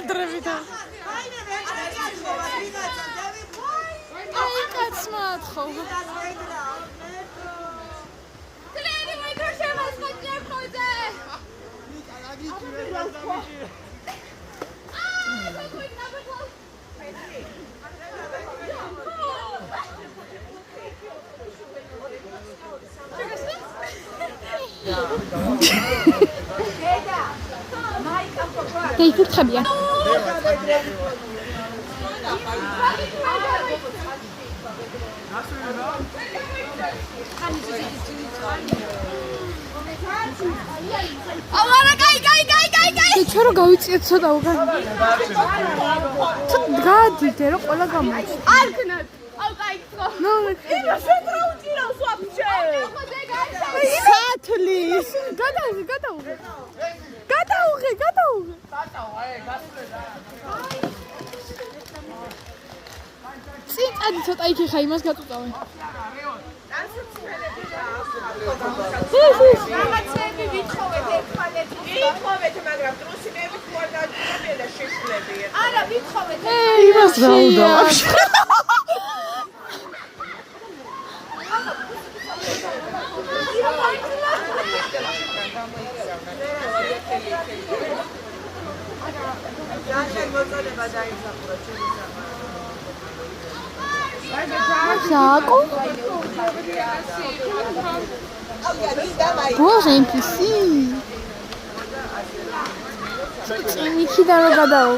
დრევიდა. აი კაცმა ათხოვა. Κλერი მე თუ შემასხოჭე ხოძე. Dei furtxabia. Amara კაი ჩვენ რომ გავიწიეთ ცოტა უკან. გადიდე რომ ყველა გამოიწ. არ ქნათ აუ კაიცხო ნუ იმას შეთრა უჭირავს ვაფშე სათლის. გადაუღე. წიწადი ცოტა იქ ხა იმას გაწუწავენ. რაღაცები ვითხოვეთ ერთმანეთს ვითხოვეთ მაგრამ დრუსინები თუ არ დაძლებიან და შეშლებიან არა ვითხოვეთ იმას რა უნდა Saco? Boże, NPC! Co mi się da gadało?